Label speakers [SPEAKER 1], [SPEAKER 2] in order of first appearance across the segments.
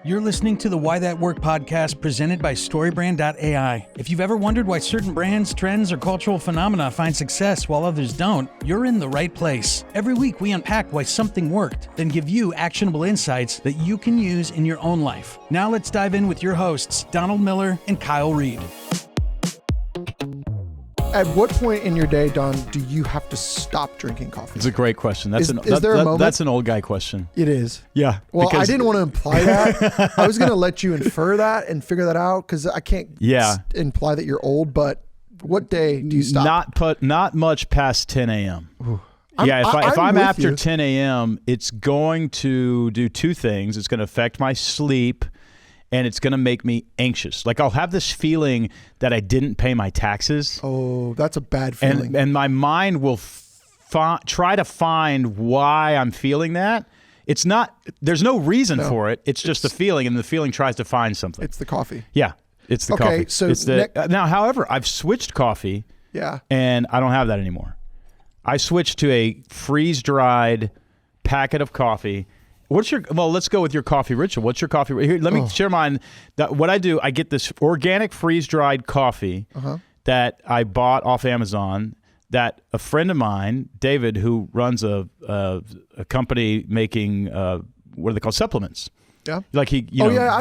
[SPEAKER 1] You're listening to the Why That Work podcast presented by StoryBrand.ai. If you've ever wondered why certain brands, trends, or cultural phenomena find success while others don't, you're in the right place. Every week we unpack why something worked, then give you actionable insights that you can use in your own life. Now let's dive in with your hosts, Donald Miller and Kyle Reed.
[SPEAKER 2] At what point in your day, Don, do you have to stop drinking coffee?
[SPEAKER 3] It's a great question. Is
[SPEAKER 2] there a moment?
[SPEAKER 3] That's an old guy question.
[SPEAKER 2] It is.
[SPEAKER 3] Yeah.
[SPEAKER 2] Well, I didn't want to imply that. I was going to let you infer that and figure that out because I can't imply that you're old, but what day do you stop?
[SPEAKER 3] Not much past 10 a.m. If I'm after 10 a.m., it's going to do two things. It's going to affect my sleep, and it's going to make me anxious. Like I'll have this feeling that I didn't pay my taxes.
[SPEAKER 2] Oh, that's a bad feeling.
[SPEAKER 3] And my mind will try to find why I'm feeling that. It's not, there's no reason for it. It's just a feeling, and the feeling tries to find something.
[SPEAKER 2] It's the coffee.
[SPEAKER 3] Yeah, it's the coffee.
[SPEAKER 2] So
[SPEAKER 3] now, however, I've switched coffee.
[SPEAKER 2] Yeah. And
[SPEAKER 3] I don't have that anymore. I switched to a freeze-dried packet of coffee. Let's go with your coffee ritual. What's your coffee? Here, let me share mine. What I do, I get this organic freeze-dried coffee that I bought off Amazon that a friend of mine, David, who runs a company making, what are they called, supplements.
[SPEAKER 2] Yeah.
[SPEAKER 3] Like
[SPEAKER 2] I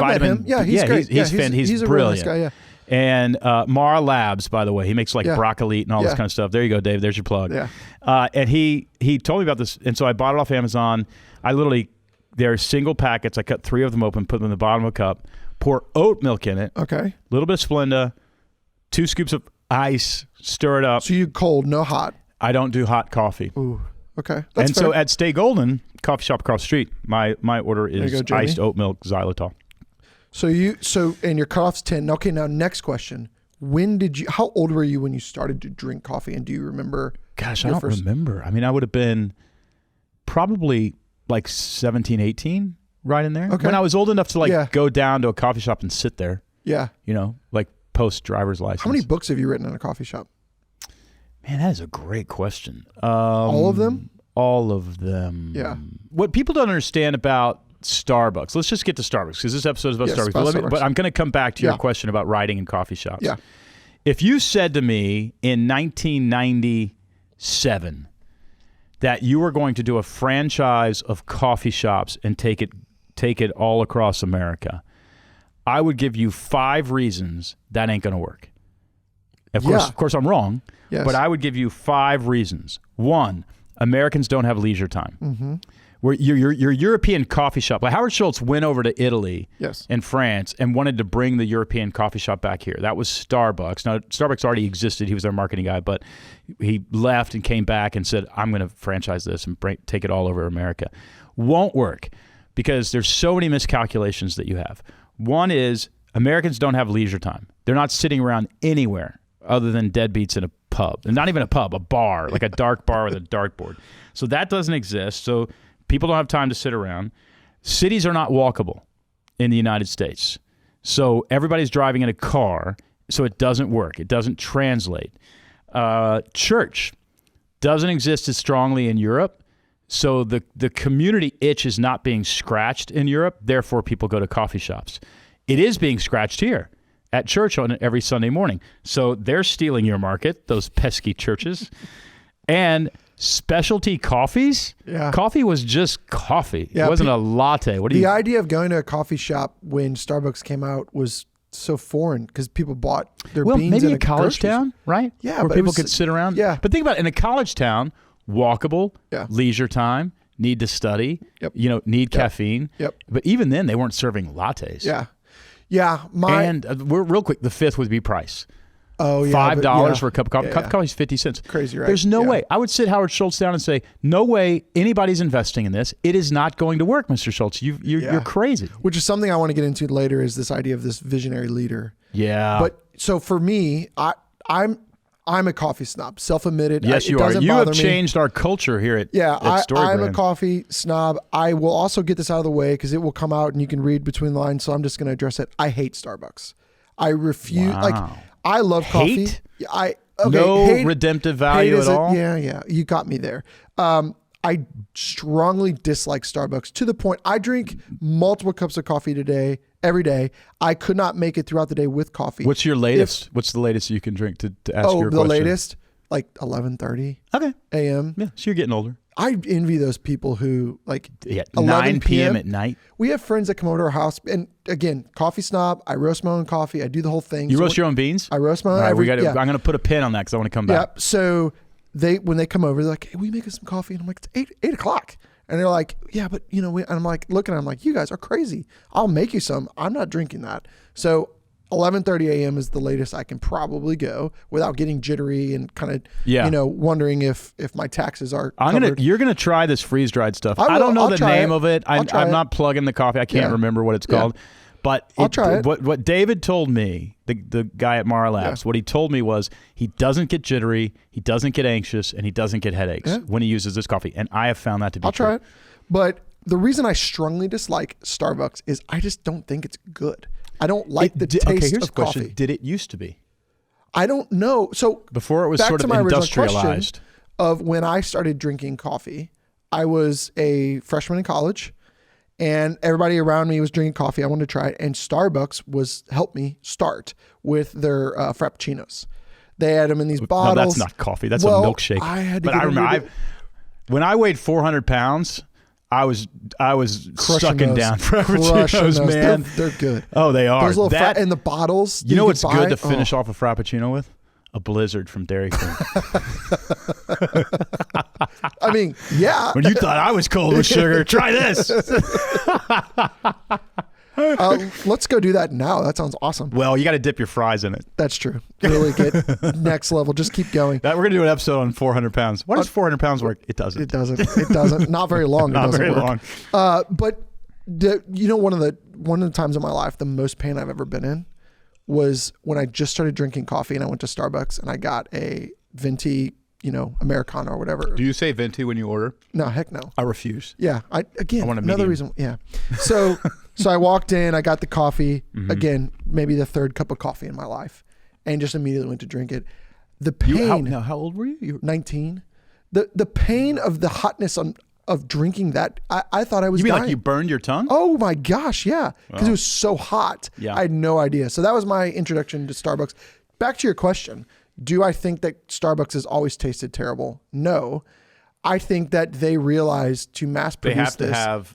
[SPEAKER 2] met him. Yeah, he's great.
[SPEAKER 3] He's
[SPEAKER 2] a
[SPEAKER 3] brilliant.
[SPEAKER 2] Real nice guy, yeah.
[SPEAKER 3] And Mara Labs, by the way, he makes broccoli and all this kind of stuff. There you go, Dave. There's your plug.
[SPEAKER 2] Yeah.
[SPEAKER 3] And he told me about this, and so I bought it off Amazon. They're single packets. I cut 3 of them open, put them in the bottom of a cup, pour oat milk in it.
[SPEAKER 2] Okay.
[SPEAKER 3] A little bit of Splenda, 2 scoops of ice, stir it up.
[SPEAKER 2] So you cold, no hot.
[SPEAKER 3] I don't do hot coffee.
[SPEAKER 2] Ooh, okay. That's fair.
[SPEAKER 3] So at Stay Golden, coffee shop across the street, my order is iced oat milk xylitol.
[SPEAKER 2] So your cutoff's 10. Okay, now next question. How old were you when you started to drink coffee, and do you remember?
[SPEAKER 3] Gosh, I don't remember. I mean, I would have been probably like 17, 18, right in there. Okay. When I was old enough to go down to a coffee shop and sit there. Yeah. Like post driver's license.
[SPEAKER 2] How many books have you written in a coffee shop?
[SPEAKER 3] Man, that is a great question.
[SPEAKER 2] All of them?
[SPEAKER 3] All of them.
[SPEAKER 2] Yeah.
[SPEAKER 3] What people don't understand about Starbucks. Let's just get to Starbucks because this episode is about Starbucks. But I'm going to come back to your question about writing in coffee shops.
[SPEAKER 2] Yeah.
[SPEAKER 3] If you said to me in 1997 that you were going to do a franchise of coffee shops and take it all across America, I would give you 5 reasons that ain't going to work. Of course, I'm wrong, but I would give you 5 reasons. 1, Americans don't have leisure time.
[SPEAKER 2] Mm-hmm.
[SPEAKER 3] Where your European coffee shop, like Howard Schultz went over to Italy and France and wanted to bring the European coffee shop back here. That was Starbucks. Now, Starbucks already existed. He was their marketing guy, but he left and came back and said, I'm going to franchise this and take it all over America. Won't work because there's so many miscalculations that you have. One is Americans don't have leisure time. They're not sitting around anywhere other than deadbeats in a pub. And not even a pub, a bar, like a dark bar with a dartboard. So that doesn't exist. So people don't have time to sit around. Cities are not walkable in the United States. So everybody's driving in a car, so it doesn't work. It doesn't translate. Church doesn't exist as strongly in Europe, so the community itch is not being scratched in Europe, therefore people go to coffee shops. It is being scratched here at church on every Sunday morning. So they're stealing your market, those pesky churches. And specialty coffees?
[SPEAKER 2] Yeah.
[SPEAKER 3] Coffee was just coffee. Yeah, it wasn't a latte.
[SPEAKER 2] The idea of going to a coffee shop when Starbucks came out was so foreign because people bought their beans
[SPEAKER 3] maybe
[SPEAKER 2] in
[SPEAKER 3] a college town, right?
[SPEAKER 2] Yeah.
[SPEAKER 3] Where people could sit around.
[SPEAKER 2] Yeah.
[SPEAKER 3] But think about it, in a college town, walkable, leisure time, need to study, need caffeine.
[SPEAKER 2] Yep.
[SPEAKER 3] But even then, they weren't serving lattes.
[SPEAKER 2] Yeah. Yeah.
[SPEAKER 3] And real quick, the 5th would be price.
[SPEAKER 2] Oh, yeah.
[SPEAKER 3] $5 for a cup of coffee. Cup of coffee is 50 cents.
[SPEAKER 2] Crazy, right?
[SPEAKER 3] There's no way. I would sit Howard Schultz down and say, no way anybody's investing in this. It is not going to work, Mr. Schultz. You're crazy.
[SPEAKER 2] Which is something I want to get into later is this idea of this visionary leader.
[SPEAKER 3] Yeah.
[SPEAKER 2] But so for me, I'm a coffee snob, self-admitted.
[SPEAKER 3] Yes, you are. You have changed our culture here at StoryBrand.
[SPEAKER 2] I'm a coffee snob. I will also get this out of the way because it will come out and you can read between the lines. So I'm just going to address it. I hate Starbucks. I refuse.
[SPEAKER 3] Wow.
[SPEAKER 2] I love coffee.
[SPEAKER 3] No redemptive value at all?
[SPEAKER 2] Yeah. You got me there. I I strongly dislike Starbucks to the point I drink multiple cups of coffee every day. I could not make it throughout the day with coffee.
[SPEAKER 3] What's your latest? What's the latest you can drink to ask your question?
[SPEAKER 2] Oh, the latest? Like 11:30 a.m.
[SPEAKER 3] Yeah, so you're getting older.
[SPEAKER 2] I envy those people who
[SPEAKER 3] 9 p.m. at night.
[SPEAKER 2] We have friends that come over to our house, and again, coffee snob. I roast my own coffee. I do the whole thing.
[SPEAKER 3] You roast your own beans?
[SPEAKER 2] I roast my own.
[SPEAKER 3] All right, I'm going to put a pin on that because I want to come back.
[SPEAKER 2] Yeah. So when they come over, they're like, "Hey, will you make us some coffee?" And I'm like, "It's 8 o'clock." And they're like, "Yeah, but and I'm like looking at them like, you guys are crazy. I'll make you some. I'm not drinking that." So 11:30 a.m. is the latest I can probably go without getting jittery and kind of, wondering if my taxes are covered.
[SPEAKER 3] You're gonna try this freeze dried stuff. I don't know the name of it. I'm not plugging the coffee. I can't remember what it's called. But
[SPEAKER 2] I'll try it.
[SPEAKER 3] What David told me, the guy at Mara Labs, what he told me was he doesn't get jittery, he doesn't get anxious, and he doesn't get headaches when he uses this coffee. And I have found that to be true.
[SPEAKER 2] I'll try it. But the reason I strongly dislike Starbucks is I just don't think it's good. I don't like the taste
[SPEAKER 3] here's
[SPEAKER 2] of
[SPEAKER 3] a question.
[SPEAKER 2] coffee.
[SPEAKER 3] Did it used to be?
[SPEAKER 2] I don't know. So
[SPEAKER 3] before it was sort of industrialized.
[SPEAKER 2] Of when I started drinking coffee, I was a freshman in college. And everybody around me was drinking coffee. I wanted to try it. And Starbucks helped me start with their Frappuccinos. They had them in these bottles.
[SPEAKER 3] No, that's not coffee. That's a milkshake.
[SPEAKER 2] I had to
[SPEAKER 3] when I weighed 400 pounds, I was sucking down Frappuccinos, man.
[SPEAKER 2] They're good.
[SPEAKER 3] Oh, they are.
[SPEAKER 2] Those little and the bottles.
[SPEAKER 3] You know what's good to finish off a Frappuccino with? A Blizzard from Dairy Queen.
[SPEAKER 2] I mean, yeah.
[SPEAKER 3] When you thought I was cold with sugar, try this.
[SPEAKER 2] Let's go do that now. That sounds awesome.
[SPEAKER 3] Well, you got to dip your fries in it.
[SPEAKER 2] That's true. Really get next level. Just keep going.
[SPEAKER 3] We're going to do an episode on 400 pounds. Why does 400 pounds work? It doesn't.
[SPEAKER 2] It doesn't. Not very long.
[SPEAKER 3] Not very long.
[SPEAKER 2] But one of the times in my life, the most pain I've ever been in was when I just started drinking coffee and I went to Starbucks and I got a venti, Americano or whatever.
[SPEAKER 3] Do you say venti when you order?
[SPEAKER 2] No, heck no.
[SPEAKER 3] I refuse.
[SPEAKER 2] Yeah. I want another
[SPEAKER 3] medium.
[SPEAKER 2] reason. Yeah. So I walked in, I got the coffee, again, maybe the third cup of coffee in my life, and just immediately went to drink it. The pain.
[SPEAKER 3] How old were you? You were
[SPEAKER 2] 19. The pain of the hotness of drinking that, I thought I was dying.
[SPEAKER 3] You mean like you burned your tongue?
[SPEAKER 2] Oh my gosh, yeah. Because it was so hot.
[SPEAKER 3] Yeah.
[SPEAKER 2] I had no idea. So that was my introduction to Starbucks. Back to your question. Do I think that Starbucks has always tasted terrible? No. I think that they realized to mass produce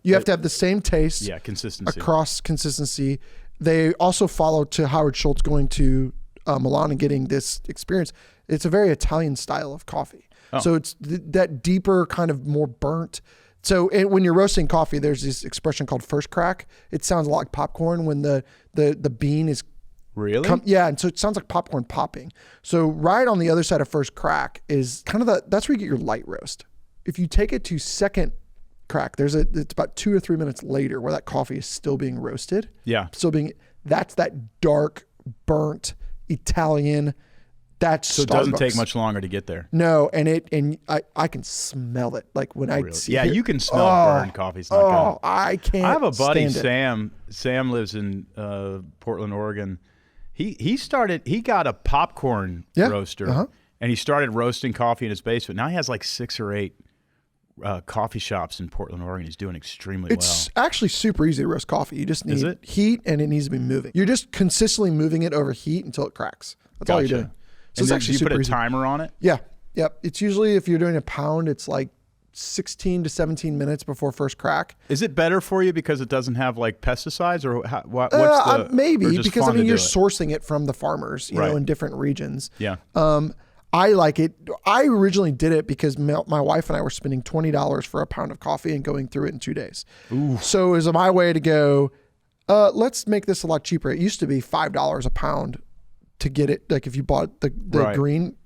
[SPEAKER 2] you have to have the same taste.
[SPEAKER 3] Yeah, consistency.
[SPEAKER 2] Across consistency. They also followed to Howard Schultz going to Milan and getting this experience. It's a very Italian style of coffee. Oh. So it's that deeper kind of more burnt. So when you're roasting coffee, there's this expression called first crack. It sounds a lot like popcorn when the bean is
[SPEAKER 3] really?
[SPEAKER 2] Yeah, and so it sounds like popcorn popping. So right on the other side of first crack is kind of that's where you get your light roast. If you take it to second crack, it's about 2 or 3 minutes later where that coffee is still being roasted.
[SPEAKER 3] Yeah.
[SPEAKER 2] That's that dark, burnt Italian. So
[SPEAKER 3] it doesn't take much longer to get there.
[SPEAKER 2] No, and I can smell it. Like when I see it.
[SPEAKER 3] You can smell burned coffee. It's not good.
[SPEAKER 2] I can't.
[SPEAKER 3] I have a buddy, Sam. Sam lives in Portland, Oregon. He got a popcorn roaster, and he started roasting coffee in his basement. Now he has like 6 or 8 coffee shops in Portland, Oregon. He's doing extremely well.
[SPEAKER 2] It's actually super easy to roast coffee. You just need heat, and it needs to be moving. You're just consistently moving it over heat until it cracks. That's all you're doing. So it's actually super easy.
[SPEAKER 3] You put a timer on it?
[SPEAKER 2] Yeah. Yep. It's usually, if you're doing a pound, it's like 16 to 17 minutes before first crack.
[SPEAKER 3] Is it better for you because it doesn't have like pesticides, or
[SPEAKER 2] maybe because you're sourcing it from the farmers, you know, in different regions.
[SPEAKER 3] Yeah.
[SPEAKER 2] I like it. I originally did it because my wife and I were spending $20 for a pound of coffee and going through it in 2 days.
[SPEAKER 3] Ooh.
[SPEAKER 2] So it was my way to go, let's make this a lot cheaper. It used to be $5 a pound to get it, like if you bought the green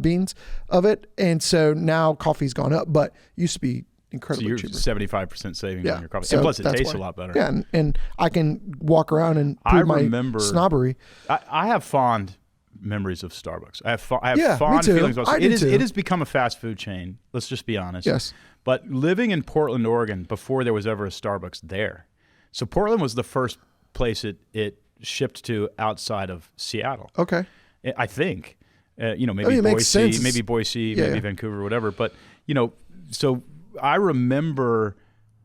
[SPEAKER 2] beans of it. And so now coffee's gone up, but it used to be incredibly cheaper.
[SPEAKER 3] 75% savings on your coffee. So and plus it tastes a lot better.
[SPEAKER 2] Yeah, and I can walk around and prove my snobbery.
[SPEAKER 3] I have fond memories of Starbucks. I have fond feelings about it. It has become a fast food chain. Let's just be honest.
[SPEAKER 2] Yes.
[SPEAKER 3] But living in Portland, Oregon, before there was ever a Starbucks there. So Portland was the first place it shipped to outside of Seattle.
[SPEAKER 2] Okay.
[SPEAKER 3] I think, maybe
[SPEAKER 2] Boise,
[SPEAKER 3] maybe Vancouver, whatever. But, so I remember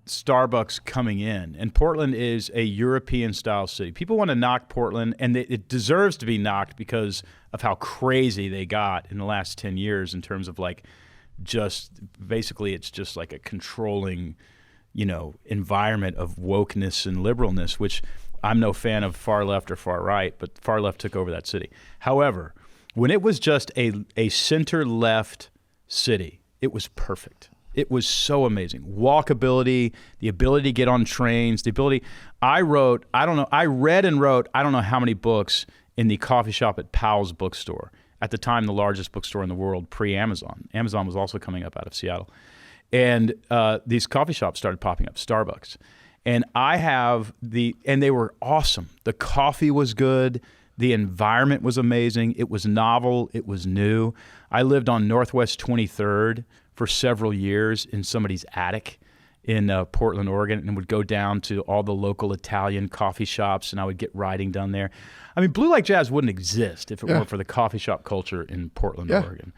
[SPEAKER 3] Starbucks coming in, and Portland is a European-style city. People want to knock Portland, and it deserves to be knocked because of how crazy they got in the last 10 years in terms of like just basically it's just like a controlling, environment of wokeness and liberalness, which I'm no fan of far left or far right, but far left took over that city. However, when it was just a center-left city, it was perfect. It was so amazing. Walkability, the ability to get on trains, the ability. I read and wrote, I don't know how many books in the coffee shop at Powell's bookstore. At the time, the largest bookstore in the world, pre-Amazon. Amazon was also coming up out of Seattle. And these coffee shops started popping up, Starbucks. And and they were awesome. The coffee was good. The environment was amazing. It was novel. It was new. I lived on Northwest 23rd for several years in somebody's attic in Portland, Oregon, and would go down to all the local Italian coffee shops, and I would get riding down there. I mean, Blue Like Jazz wouldn't exist if it weren't for the coffee shop culture in Portland, Oregon.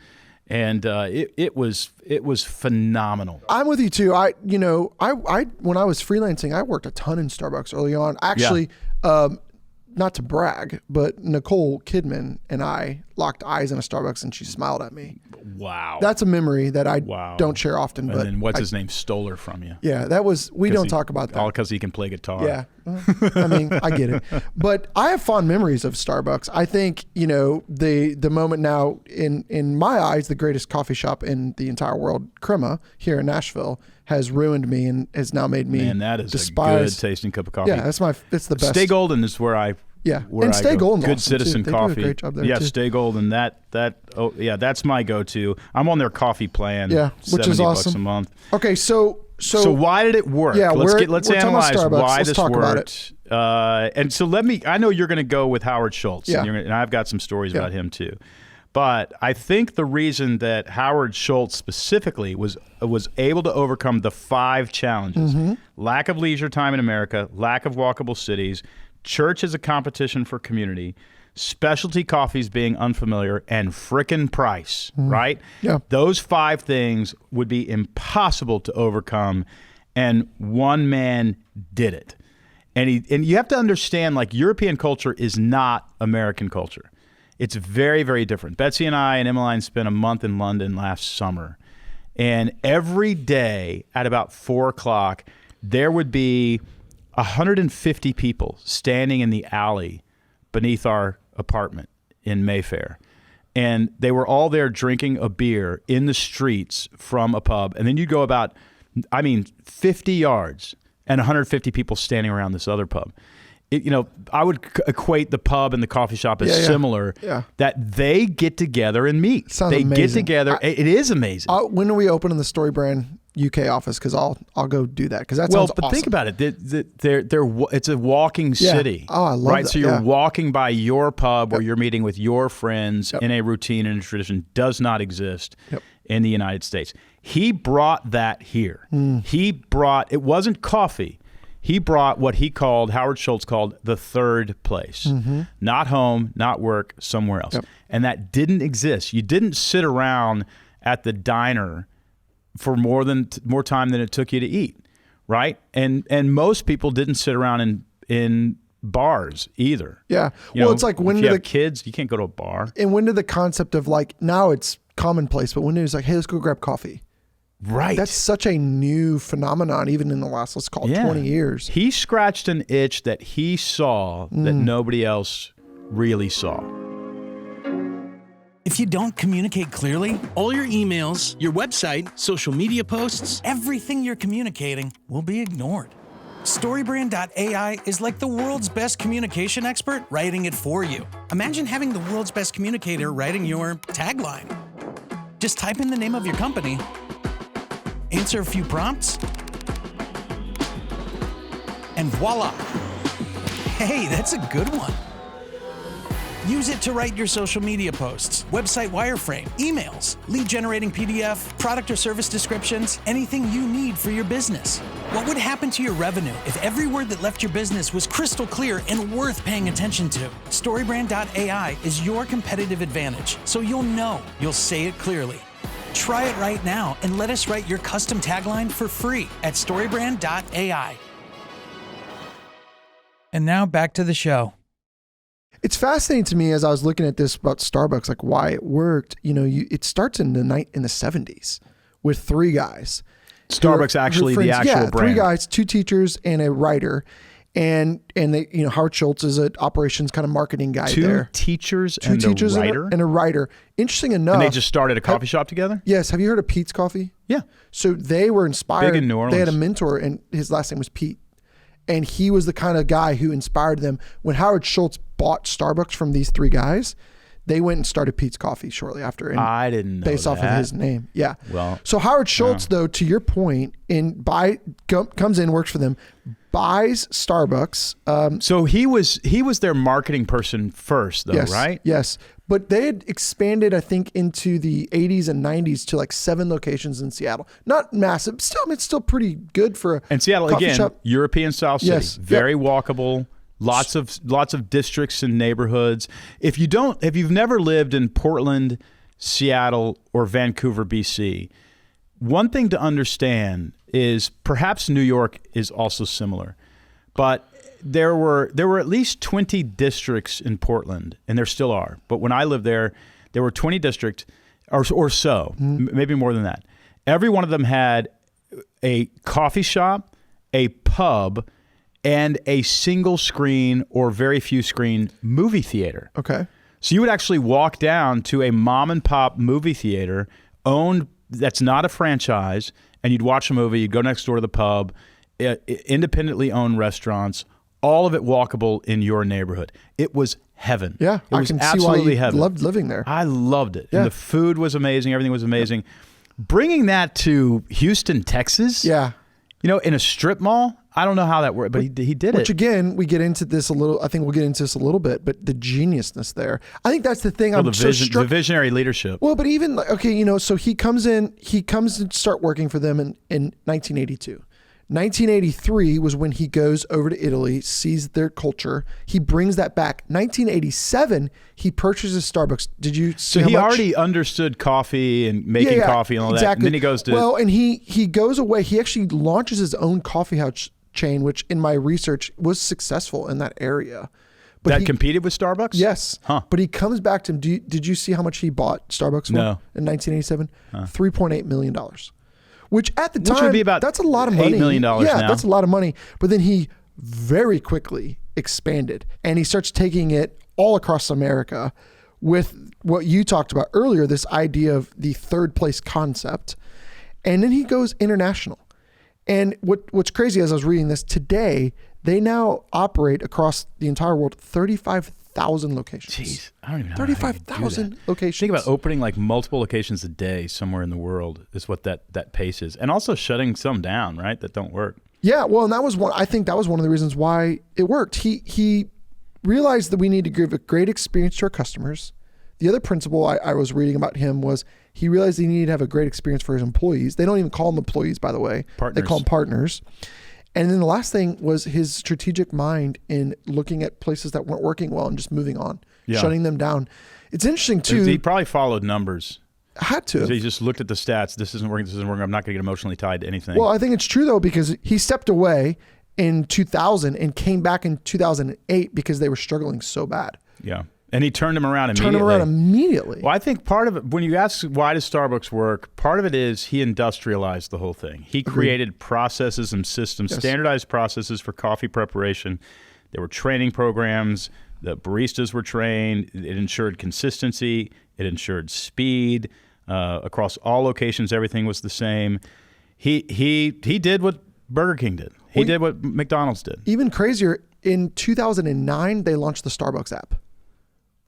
[SPEAKER 3] And it was phenomenal.
[SPEAKER 2] I'm with you too. I when I was freelancing, I worked a ton in Starbucks early on. Actually, not to brag, but Nicole Kidman and I locked eyes in a Starbucks and she smiled at me.
[SPEAKER 3] Wow.
[SPEAKER 2] That's a memory that I don't share often.
[SPEAKER 3] And
[SPEAKER 2] but
[SPEAKER 3] then what's his name stole her from you.
[SPEAKER 2] Yeah, that was, we don't talk about that.
[SPEAKER 3] All because he can play guitar.
[SPEAKER 2] Yeah. I mean, I get it. But I have fond memories of Starbucks. I think, the moment now, in my eyes, the greatest coffee shop in the entire world, Crema, here in Nashville, has ruined me and has now made me
[SPEAKER 3] that is
[SPEAKER 2] despise.
[SPEAKER 3] A good tasting cup of coffee.
[SPEAKER 2] Yeah, it's the best.
[SPEAKER 3] Stay Golden is where I
[SPEAKER 2] and Stay Golden's
[SPEAKER 3] Good
[SPEAKER 2] awesome
[SPEAKER 3] Citizen
[SPEAKER 2] too.
[SPEAKER 3] Coffee.
[SPEAKER 2] They do a great job there too.
[SPEAKER 3] Stay Golden. That's my go-to. I'm on their coffee plan.
[SPEAKER 2] Yeah, which is awesome.
[SPEAKER 3] $70 a month.
[SPEAKER 2] Okay, so
[SPEAKER 3] why did it work?
[SPEAKER 2] Yeah,
[SPEAKER 3] let's analyze why
[SPEAKER 2] let's
[SPEAKER 3] this
[SPEAKER 2] talk
[SPEAKER 3] worked. About it. And so I know you're going to go with Howard Schultz,
[SPEAKER 2] yeah.
[SPEAKER 3] and I've got some stories about him too. But I think the reason that Howard Schultz specifically was able to overcome the 5 challenges: lack of leisure time in America, lack of walkable cities, church as a competition for community, specialty coffees being unfamiliar, and frickin' price, right?
[SPEAKER 2] Yeah.
[SPEAKER 3] Those 5 things would be impossible to overcome, and one man did it. And you have to understand, like, European culture is not American culture. It's very, very different. Betsy and I and Emmeline spent a month in London last summer, and every day at about 4 o'clock, there would be 150 people standing in the alley beneath our apartment in Mayfair. And they were all there drinking a beer in the streets from a pub. And then you go about, 50 yards and 150 people standing around this other pub. I would equate the pub and the coffee shop as similar, that they get together and meet.
[SPEAKER 2] Sounds
[SPEAKER 3] they
[SPEAKER 2] amazing.
[SPEAKER 3] Get together. It is amazing.
[SPEAKER 2] When are we opening the StoryBrand UK office? Because I'll go do that. Because that sounds awesome.
[SPEAKER 3] Think about it. It's a walking city.
[SPEAKER 2] Oh, I love that.
[SPEAKER 3] So you're walking by your pub where you're meeting with your friends in a routine and a tradition does not exist in the United States. He brought that here. It wasn't coffee. He brought what Howard Schultz called the third place. Not home, not work, somewhere else. And that didn't exist. You didn't sit around at the diner for more time than it took you to eat, right? And most people didn't sit around in bars either.
[SPEAKER 2] Yeah. It's like when
[SPEAKER 3] you have kids, you can't go to a bar.
[SPEAKER 2] And when did the concept of, like, now it's commonplace, but when it was like, hey, let's go grab coffee.
[SPEAKER 3] Right.
[SPEAKER 2] That's such a new phenomenon, even in the last, let's call it 20 years.
[SPEAKER 3] He scratched an itch that he saw that nobody else really saw.
[SPEAKER 1] If you don't communicate clearly, all your emails, your website, social media posts, everything you're communicating will be ignored. StoryBrand.ai is like the world's best communication expert writing it for you. Imagine having the world's best communicator writing your tagline. Just type in the name of your company, answer a few prompts, and voila. Hey, that's a good one. Use it to write your social media posts, website wireframe, emails, lead generating PDF, product or service descriptions, anything you need for your business. What would happen to your revenue if every word that left your business was crystal clear and worth paying attention to? StoryBrand.ai is your competitive advantage, so you'll say it clearly. Try it right now and let us write your custom tagline for free at StoryBrand.ai. And now back to the show.
[SPEAKER 2] It's fascinating to me as I was looking at this about Starbucks, like why it worked. It starts in the 70s with 3 guys.
[SPEAKER 3] Starbucks actually the actual brand.
[SPEAKER 2] 3 guys, 2 teachers and a writer. And they, Howard Schultz is an operations kind of marketing guy there.
[SPEAKER 3] 2 teachers
[SPEAKER 2] and a writer? And a writer. Interesting enough.
[SPEAKER 3] And they just started a coffee shop together?
[SPEAKER 2] Yes. Have you heard of Pete's Coffee?
[SPEAKER 3] Yeah.
[SPEAKER 2] So they were inspired.
[SPEAKER 3] Big in New Orleans.
[SPEAKER 2] They had a mentor and his last name was Pete. And he was the kind of guy who inspired them. When Howard Schultz bought Starbucks from these 3 guys, they went and started Pete's Coffee shortly after. And
[SPEAKER 3] I didn't know
[SPEAKER 2] based off of his name. Yeah.
[SPEAKER 3] Well,
[SPEAKER 2] so Howard Schultz, though, to your point, comes in, works for them, buys Starbucks.
[SPEAKER 3] So he was their marketing person first, though,
[SPEAKER 2] yes,
[SPEAKER 3] right?
[SPEAKER 2] Yes. But they had expanded, I think, into the 80s and 90s to like 7 locations in Seattle. Not massive. It's still pretty good for a
[SPEAKER 3] And Seattle,
[SPEAKER 2] coffee
[SPEAKER 3] again,
[SPEAKER 2] shop.
[SPEAKER 3] European style city.
[SPEAKER 2] Yes.
[SPEAKER 3] Very walkable. Lots of districts and neighborhoods. If you've never lived in Portland, Seattle, or Vancouver, BC, one thing to understand is perhaps New York is also similar, but there were at least 20 districts in Portland, and there still are. But when I lived there were 20 districts or so, maybe more than that. Every one of them had a coffee shop, a pub, and a single screen or very few screen movie theater.
[SPEAKER 2] Okay.
[SPEAKER 3] So you would actually walk down to a mom and pop movie theater that's not a franchise, and you'd watch a movie, you'd go next door to the pub, independently owned restaurants, all of it walkable in your neighborhood. It was heaven.
[SPEAKER 2] Yeah,
[SPEAKER 3] it was absolutely
[SPEAKER 2] see why you
[SPEAKER 3] heaven.
[SPEAKER 2] loved living there.
[SPEAKER 3] I loved it.
[SPEAKER 2] Yeah.
[SPEAKER 3] And the food was amazing. Everything was amazing. Bringing that to Houston, Texas, in a strip mall, I don't know how that worked, but he did it.
[SPEAKER 2] Which again, we get into this a little. I think we'll get into this a little bit, but the geniusness there. I think that's the thing.
[SPEAKER 3] The visionary leadership.
[SPEAKER 2] Well, but even so he comes to start working for them in 1982. 1983 was when he goes over to Italy, sees their culture. He brings that back. 1987, he purchases Starbucks. Did you see?
[SPEAKER 3] So he already understood coffee and making coffee and all that. And then he goes to
[SPEAKER 2] and he goes away. He actually launches his own coffee house chain, which in my research was successful in that area. But
[SPEAKER 3] he competed with Starbucks?
[SPEAKER 2] Yes.
[SPEAKER 3] Huh.
[SPEAKER 2] But he comes back to him. Did you see how much he bought Starbucks for in 1987? $3.8 million. Which at the time,
[SPEAKER 3] would be about
[SPEAKER 2] that's a lot of money.
[SPEAKER 3] $8 million now.
[SPEAKER 2] That's a lot of money. But then he very quickly expanded and he starts taking it all across America with what you talked about earlier, this idea of the third place concept. And then he goes international. And what's crazy as I was reading this today, they now operate across the entire world, 35,000 locations.
[SPEAKER 3] Jeez, I don't even know.
[SPEAKER 2] 35,000 locations.
[SPEAKER 3] Think about opening like multiple locations a day somewhere in the world is what that pace is. And also shutting some down, right? That don't work.
[SPEAKER 2] Yeah, well, and I think that was one of the reasons why it worked. He realized that we need to give a great experience to our customers. The other principle I was reading about him was he realized he needed to have a great experience for his employees. They don't even call them employees, by the way.
[SPEAKER 3] Partners.
[SPEAKER 2] They call them partners. And then the last thing was his strategic mind in looking at places that weren't working well and just moving on, shutting them down. It's interesting too.
[SPEAKER 3] He probably followed numbers.
[SPEAKER 2] Had to.
[SPEAKER 3] He just looked at the stats. This isn't working. I'm not going to get emotionally tied to anything.
[SPEAKER 2] Well, I think it's true though, because he stepped away in 2000 and came back in 2008 because they were struggling so bad.
[SPEAKER 3] Yeah. And he turned him around immediately. Well, I think part of it, when you ask why does Starbucks work, part of it is he industrialized the whole thing. He created processes and systems, standardized processes for coffee preparation. There were training programs. The baristas were trained. It ensured consistency. It ensured speed. Across all locations, everything was the same. He did what Burger King did. He did what McDonald's did.
[SPEAKER 2] Even crazier, in 2009, they launched the Starbucks app.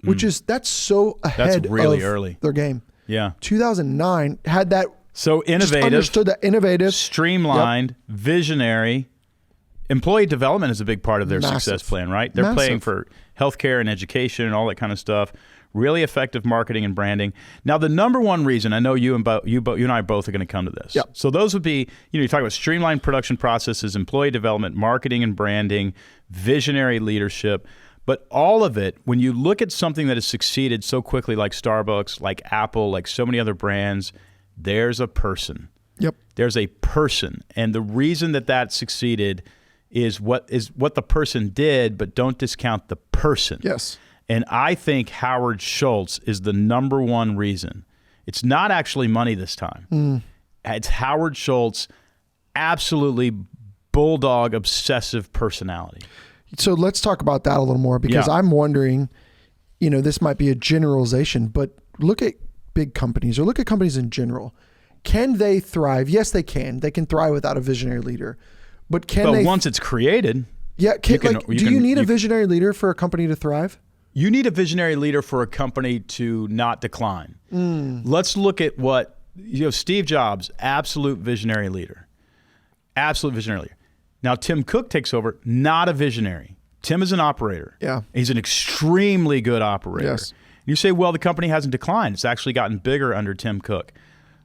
[SPEAKER 2] Which that's so ahead
[SPEAKER 3] really
[SPEAKER 2] of
[SPEAKER 3] early.
[SPEAKER 2] Their game.
[SPEAKER 3] Yeah.
[SPEAKER 2] 2009 had that.
[SPEAKER 3] So innovative.
[SPEAKER 2] Understood that innovative.
[SPEAKER 3] Streamlined, visionary. Employee development is a big part of their success plan, right? They're playing for healthcare and education and all that kind of stuff. Really effective marketing and branding. Now, the number one reason, I know you and I both are going to come to this.
[SPEAKER 2] Yep.
[SPEAKER 3] So those would be, you talk about streamlined production processes, employee development, marketing and branding, visionary leadership. But all of it, when you look at something that has succeeded so quickly like Starbucks, like Apple, like so many other brands, there's a person.
[SPEAKER 2] Yep.
[SPEAKER 3] There's a person. And the reason that succeeded is what the person did, but don't discount the person.
[SPEAKER 2] Yes.
[SPEAKER 3] And I think Howard Schultz is the number one reason. It's not actually money this time. It's Howard Schultz, absolutely bulldog obsessive personality.
[SPEAKER 2] So let's talk about that a little more, because I'm wondering, this might be a generalization, but look at big companies or look at companies in general. Can they thrive? Yes, they can. They can thrive without a visionary leader. But
[SPEAKER 3] once it's created.
[SPEAKER 2] Yeah. Do you need a visionary leader for a company to thrive?
[SPEAKER 3] You need a visionary leader for a company to not decline. Let's look at what, Steve Jobs, absolute visionary leader. Absolute visionary leader. Now, Tim Cook takes over, not a visionary. Tim is an operator.
[SPEAKER 2] Yeah.
[SPEAKER 3] He's an extremely good operator.
[SPEAKER 2] Yes.
[SPEAKER 3] You say, well, the company hasn't declined. It's actually gotten bigger under Tim Cook.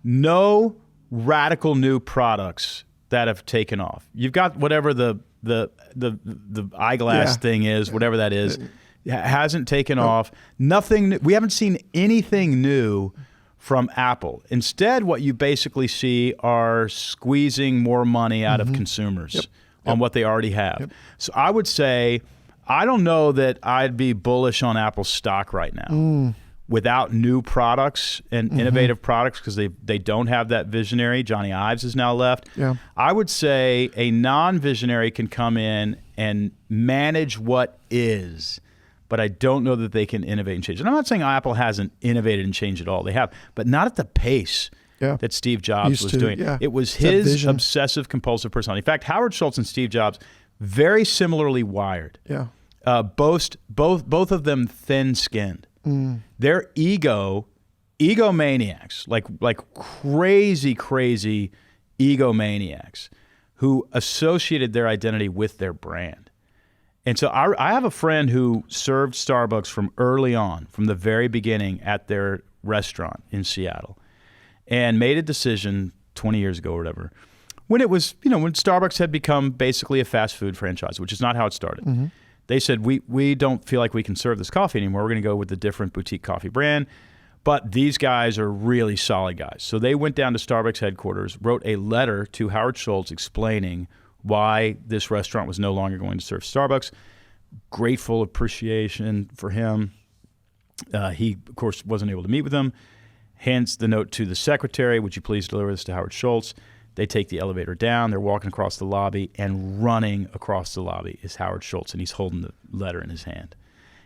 [SPEAKER 3] No radical new products that have taken off. You've got whatever the eyeglass thing is, whatever that is, hasn't taken off. Nothing. We haven't seen anything new from Apple. Instead, what you basically see are squeezing more money out of consumers on what they already have. So I would say, I don't know that I'd be bullish on Apple stock right now without new products and innovative products, because they don't have that visionary. Johnny Ives is now left.
[SPEAKER 2] Yeah.
[SPEAKER 3] I would say a non-visionary can come in and manage what is, but I don't know that they can innovate and change. And I'm not saying Apple hasn't innovated and changed at all. They have, but not at the pace that Steve Jobs was doing.
[SPEAKER 2] Yeah.
[SPEAKER 3] It was his obsessive compulsive personality. In fact, Howard Schultz and Steve Jobs, very similarly wired.
[SPEAKER 2] Yeah.
[SPEAKER 3] Both of them thin-skinned. They're egomaniacs, like crazy egomaniacs who associated their identity with their brand. And so I have a friend who served Starbucks from early on, from the very beginning at their restaurant in Seattle, and made a decision 20 years ago or whatever, when it was, when Starbucks had become basically a fast food franchise, which is not how it started. They said, we don't feel like we can serve this coffee anymore. We're going to go with a different boutique coffee brand. But these guys are really solid guys. So they went down to Starbucks headquarters, wrote a letter to Howard Schultz explaining why this restaurant was no longer going to serve Starbucks. Grateful appreciation for him. He, of course, wasn't able to meet with them. Hands the note to the secretary, would you please deliver this to Howard Schultz? They take the elevator down. They're walking across the lobby, and running across the lobby is Howard Schultz, and he's holding the letter in his hand.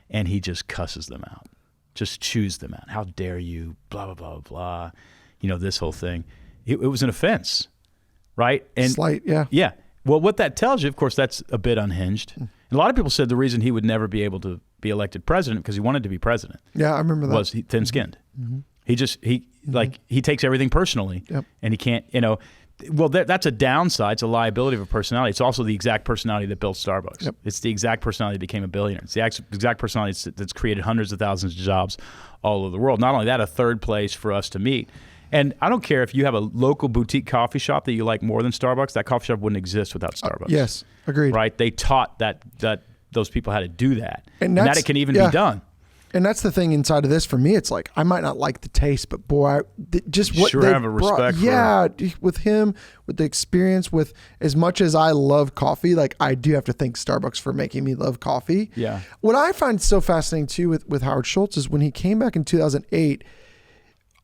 [SPEAKER 3] And he just cusses them out, just chews them out. How dare you, blah, blah, blah, blah. This whole thing. It was an offense, right? And
[SPEAKER 2] slight, yeah.
[SPEAKER 3] Yeah. Well, what that tells you, of course, that's a bit unhinged. And a lot of people said the reason he would never be able to be elected president, because he wanted to be president.
[SPEAKER 2] Yeah, I remember that.
[SPEAKER 3] Was he thin-skinned. He takes everything personally, and he can't, well, that's a downside. It's a liability of a personality. It's also the exact personality that built Starbucks.
[SPEAKER 2] Yep.
[SPEAKER 3] It's the exact personality that became a billionaire. It's the exact personality that's created hundreds of thousands of jobs all over the world. Not only that, a third place for us to meet. And I don't care if you have a local boutique coffee shop that you like more than Starbucks. That coffee shop wouldn't exist without Starbucks.
[SPEAKER 2] Yes, agreed.
[SPEAKER 3] Right? They taught that those people how to do that, and that it can even be done.
[SPEAKER 2] And that's the thing inside of this for me. It's like, I might not like the taste, but boy, just what
[SPEAKER 3] sure
[SPEAKER 2] they
[SPEAKER 3] have a respect for.
[SPEAKER 2] Yeah, with him, with the experience, with as much as I love coffee, like I do have to thank Starbucks for making me love coffee.
[SPEAKER 3] Yeah.
[SPEAKER 2] What I find so fascinating too with Howard Schultz is when he came back in 2008,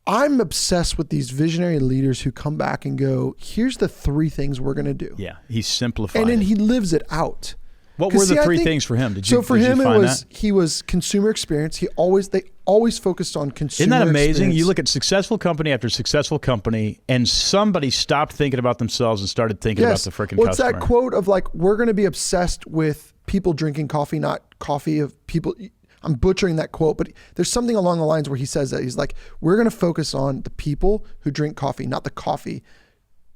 [SPEAKER 2] I'm obsessed with these visionary leaders who come back and go, here's the 3 things we're going to do.
[SPEAKER 3] Yeah, he simplified
[SPEAKER 2] and then
[SPEAKER 3] it.
[SPEAKER 2] he lives it out.
[SPEAKER 3] What were the 3 things for him?
[SPEAKER 2] He was consumer experience. They always focused on consumer.
[SPEAKER 3] Isn't that amazing?
[SPEAKER 2] Experience.
[SPEAKER 3] You look at successful company after successful company, and somebody stopped thinking about themselves and started thinking about the freaking customer.
[SPEAKER 2] What's that quote of like, we're going to be obsessed with people drinking coffee, not coffee of people. I'm butchering that quote, but there's something along the lines where he says that. He's like, we're going to focus on the people who drink coffee, not the coffee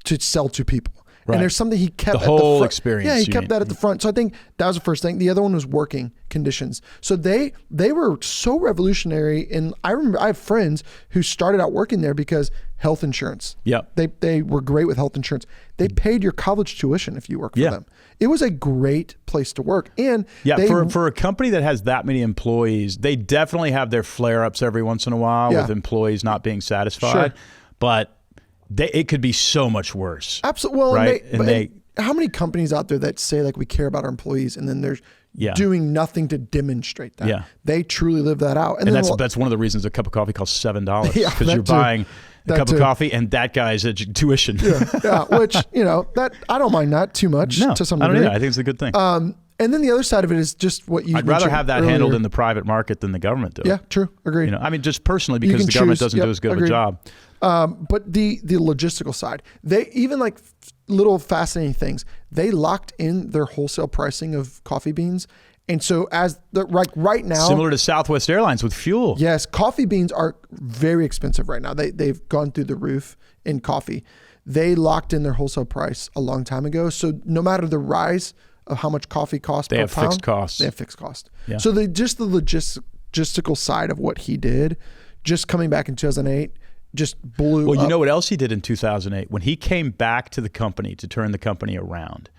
[SPEAKER 2] to sell to people. Right. And there's something he kept
[SPEAKER 3] the whole experience.
[SPEAKER 2] Yeah, he kept that at the front. So I think that was the first thing. The other one was working conditions. So they were so revolutionary. And I remember I have friends who started out working there because health insurance.
[SPEAKER 3] Yeah.
[SPEAKER 2] They were great with health insurance. They paid your college tuition if you worked for them. It was a great place to work. And
[SPEAKER 3] for a company that has that many employees, they definitely have their flare-ups every once in a while with employees not being satisfied.
[SPEAKER 2] Sure.
[SPEAKER 3] But it could be so much worse.
[SPEAKER 2] Absolutely. Well,
[SPEAKER 3] right?
[SPEAKER 2] and how many companies out there that say like we care about our employees and then they're doing nothing to demonstrate that?
[SPEAKER 3] Yeah.
[SPEAKER 2] They truly live that out.
[SPEAKER 3] And that's one of the reasons a cup of coffee costs $7 because you're
[SPEAKER 2] too.
[SPEAKER 3] buying a cup of coffee and that guy's tuition.
[SPEAKER 2] Yeah, which, that I don't mind that too much to some degree.
[SPEAKER 3] I don't either. I think it's a good thing.
[SPEAKER 2] And then the other side of it is just what you
[SPEAKER 3] I'd rather have that handled in the private market than the government do.
[SPEAKER 2] Yeah, true. Agreed.
[SPEAKER 3] Just personally because the government doesn't do as good of a job.
[SPEAKER 2] But the logistical side, they even like little fascinating things. They locked in their wholesale pricing of coffee beans. And so right now,
[SPEAKER 3] similar to Southwest Airlines with fuel.
[SPEAKER 2] Yes, coffee beans are very expensive right now. They've gone through the roof in coffee. They locked in their wholesale price a long time ago. So no matter the rise of how much coffee costs per pound,
[SPEAKER 3] fixed costs.
[SPEAKER 2] They have fixed cost.
[SPEAKER 3] Yeah.
[SPEAKER 2] So the logistical side of what he did, just coming back in 2008, just blew up.
[SPEAKER 3] Well, you know what else he did in 2008? When he came back to the company to turn the company around,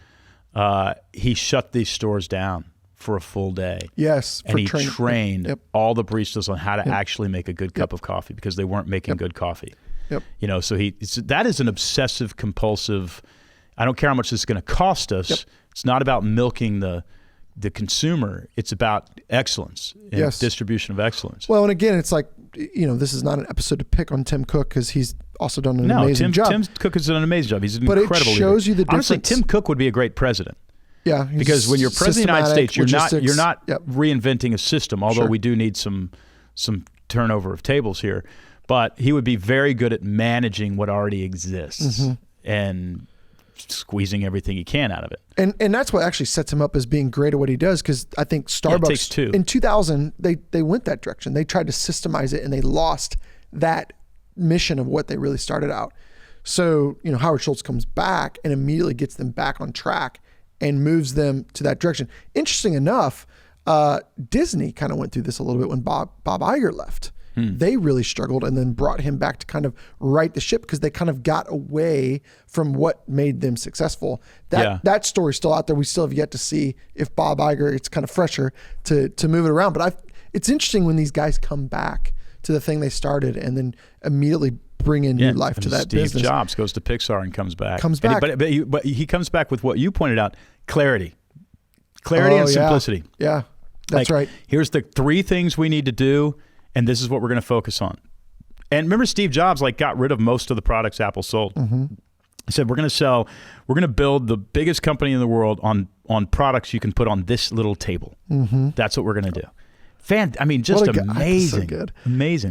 [SPEAKER 3] he shut these stores down for a full day.
[SPEAKER 2] Yes.
[SPEAKER 3] And he trained all the baristas on how to actually make a good cup of coffee because they weren't making good coffee.
[SPEAKER 2] Yep.
[SPEAKER 3] So that is an obsessive compulsive, I don't care how much this is going to cost us. Yep. It's not about milking the consumer. It's about excellence and distribution of excellence.
[SPEAKER 2] Well, and again, it's like, this is not an episode to pick on Tim Cook because he's also done an amazing job.
[SPEAKER 3] Tim Cook has done an amazing job. He's an incredible leader.
[SPEAKER 2] But it shows you the difference.
[SPEAKER 3] Honestly, Tim Cook would be a great president.
[SPEAKER 2] Yeah.
[SPEAKER 3] Because when you're president of the United States, you're not reinventing a system, although we do need some turnover of tables here. But he would be very good at managing what already exists and squeezing everything he can out of it.
[SPEAKER 2] And that's what actually sets him up as being great at what he does, because I think Starbucks in 2000 they went that direction. They tried to systemize it and they lost that mission of what they really started out. So, Howard Schultz comes back and immediately gets them back on track and moves them to that direction. Interesting enough, Disney kind of went through this a little bit when Bob Iger left. They really struggled and then brought him back to kind of right the ship because they kind of got away from what made them successful. That story's still out there. We still have yet to see if Bob Iger, it's kind of fresher to move it around. But it's interesting when these guys come back to the thing they started and then immediately bring in new life to that business.
[SPEAKER 3] Steve Jobs goes to Pixar and comes back. But he comes back with what you pointed out, clarity and simplicity.
[SPEAKER 2] Yeah, that's right.
[SPEAKER 3] Here's the 3 things we need to do, and this is what we're going to focus on. And remember, Steve Jobs got rid of most of the products Apple sold. He said, we're going to build the biggest company in the world on products you can put on this little table. That's what we're going to do. Just amazing. So good. Amazing.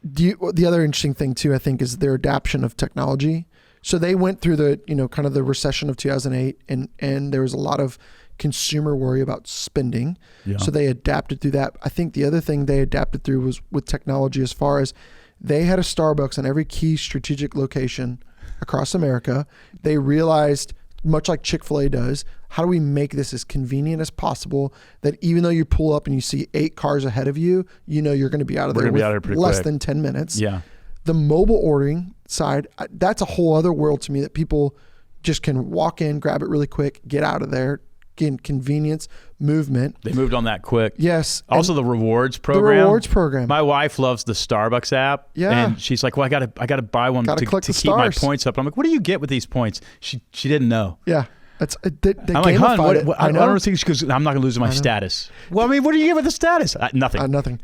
[SPEAKER 2] The other interesting thing too, I think, is their adoption of technology. So they went through the, kind of the recession of 2008 and there was a lot of consumer worry about spending. Yeah. So they adapted through that. I think the other thing they adapted through was with technology, as far as they had a Starbucks in every key strategic location across America. They realized, much like Chick-fil-A does, how do we make this as convenient as possible that even though you pull up and you see 8 cars ahead of you, you're going to be out of there with less than 10 minutes.
[SPEAKER 3] Yeah.
[SPEAKER 2] The mobile ordering side, that's a whole other world to me, that people just can walk in, grab it really quick, get out of there. Again, convenience, movement.
[SPEAKER 3] They moved on that quick.
[SPEAKER 2] Yes.
[SPEAKER 3] Also the rewards program.
[SPEAKER 2] The rewards program.
[SPEAKER 3] My wife loves the Starbucks app.
[SPEAKER 2] Yeah.
[SPEAKER 3] And she's like, well, I gotta buy one to keep my points up. I'm like, what do you get with these points? She didn't know.
[SPEAKER 2] Yeah. They
[SPEAKER 3] I'm like, hon, I don't think, she goes, I'm not gonna lose my status. Well, what do you get with the status? Nothing.
[SPEAKER 2] Nothing.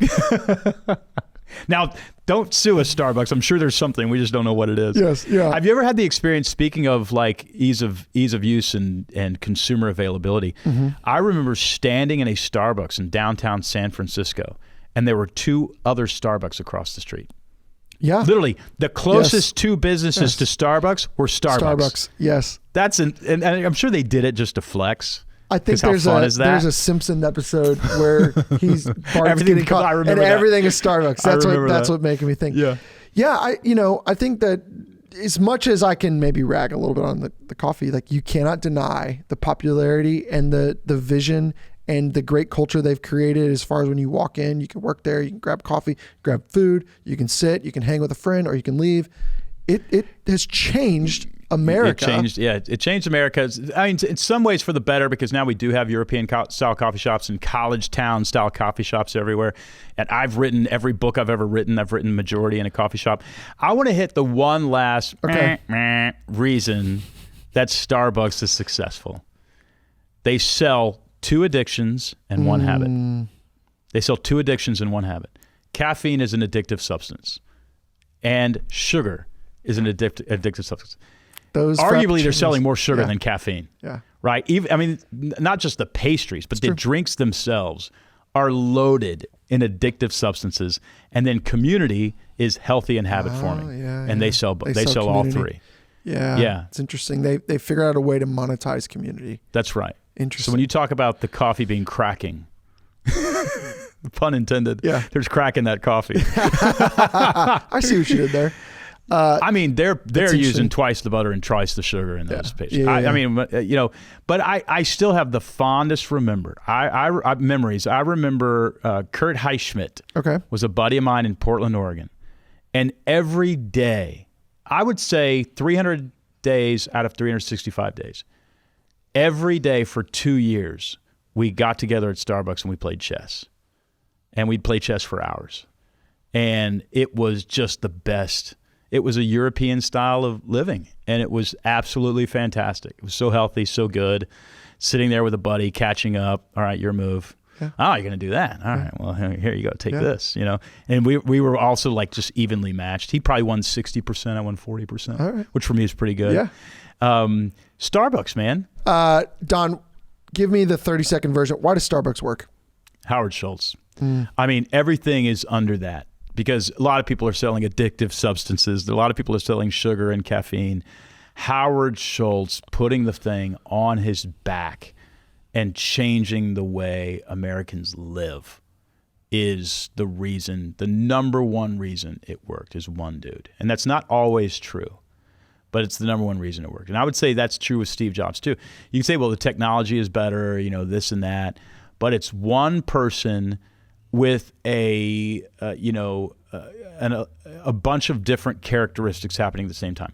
[SPEAKER 3] Now, don't sue us, Starbucks. I'm sure there's something. We just don't know what it is.
[SPEAKER 2] Yes, yeah.
[SPEAKER 3] Have you ever had the experience, speaking of ease of use and consumer availability? I remember standing in a Starbucks in downtown San Francisco, and there were 2 other Starbucks across the street.
[SPEAKER 2] Yeah.
[SPEAKER 3] Literally, the closest 2 businesses to Starbucks were Starbucks.
[SPEAKER 2] Yes.
[SPEAKER 3] And I'm sure they did it just to flex.
[SPEAKER 2] I think there's a Simpson episode where Bart's getting caught and everything is Starbucks. That's what making me think.
[SPEAKER 3] Yeah.
[SPEAKER 2] Yeah. I think that as much as I can maybe rag a little bit on the coffee, you cannot deny the popularity and the vision and the great culture they've created. As far as when you walk in, you can work there, you can grab coffee, grab food, you can sit, you can hang with a friend, or you can leave. It has changed America.
[SPEAKER 3] It changed America. I mean, in some ways for the better, because now we do have European style coffee shops and college town style coffee shops everywhere. And I've written every book I've ever written. I've written majority in a coffee shop. I want to hit the one last reason that Starbucks is successful. They sell 2 addictions and 1 habit. They sell 2 addictions and 1 habit. Caffeine is an addictive substance, and sugar is an addictive substance. Arguably, they're selling more sugar than caffeine.
[SPEAKER 2] Yeah.
[SPEAKER 3] Right? Not just the pastries, but the drinks themselves are loaded in addictive substances. And then community is healthy and habit forming. And they sell all 3.
[SPEAKER 2] Yeah. It's interesting. They figured out a way to monetize community.
[SPEAKER 3] That's right.
[SPEAKER 2] Interesting.
[SPEAKER 3] So when you talk about the coffee being cracking, pun intended, there's crack in that coffee.
[SPEAKER 2] I see what you did there.
[SPEAKER 3] They're using twice the butter and twice the sugar in those pastries. But I still have the fondest memories. I remember Kurt Heischmidt was a buddy of mine in Portland, Oregon. And every day, I would say 300 days out of 365 days, every day for 2 years, we got together at Starbucks and we played chess. And we'd play chess for hours. And it was just the best. It was a European style of living, and it was absolutely fantastic. It was so healthy, so good. Sitting there with a buddy, catching up. All right, your move. Yeah. Oh, you're going to do that. All right, well, here you go. Take this, And we were also like just evenly matched. He probably won 60%. I won 40%, which for me is pretty good. Yeah. Starbucks, man.
[SPEAKER 2] Don, give me the 30-second version. Why does Starbucks work?
[SPEAKER 3] Howard Schultz. I mean, everything is under that. Because a lot of people are selling addictive substances. A lot of people are selling sugar and caffeine. Howard Schultz putting the thing on his back and changing the way Americans live is the reason, the number one reason it worked is one dude. And that's not always true, but it's the number one reason it worked. And I would say that's true with Steve Jobs too. You can say, well, the technology is better, this and that, but it's one person with a bunch of different characteristics happening at the same time.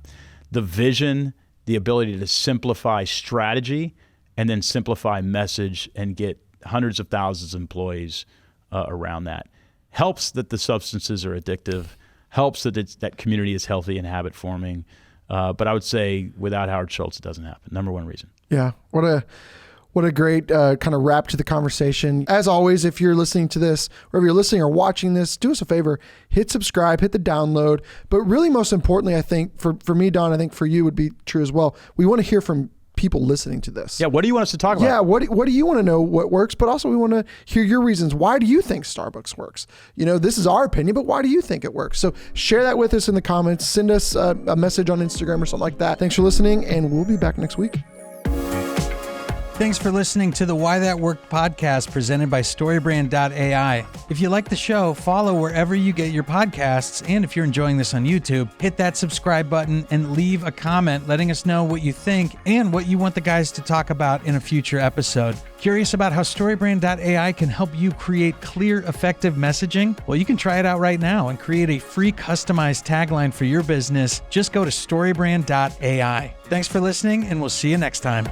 [SPEAKER 3] The vision, the ability to simplify strategy, and then simplify message and get hundreds of thousands of employees around that. Helps that the substances are addictive, helps that that community is healthy and habit forming. But I would say without Howard Schultz, it doesn't happen. Number one reason.
[SPEAKER 2] Yeah. What a great kind of wrap to the conversation. As always, if you're listening to this, wherever you're listening or watching this, do us a favor, hit subscribe, hit the download. But really, most importantly, I think for me, Don, I think for you would be true as well. We want to hear from people listening to this.
[SPEAKER 3] Yeah, what do you want us to talk about?
[SPEAKER 2] Yeah, what do you want to know what works? But also we want to hear your reasons. Why do you think Starbucks works? This is our opinion, but why do you think it works? So share that with us in the comments. Send us a message on Instagram or something like that. Thanks for listening, and we'll be back next week.
[SPEAKER 1] Thanks for listening to the Why That Worked podcast presented by StoryBrand.ai. If you like the show, follow wherever you get your podcasts. And if you're enjoying this on YouTube, hit that subscribe button and leave a comment letting us know what you think and what you want the guys to talk about in a future episode. Curious about how StoryBrand.ai can help you create clear, effective messaging? Well, you can try it out right now and create a free customized tagline for your business. Just go to StoryBrand.ai. Thanks for listening, and we'll see you next time.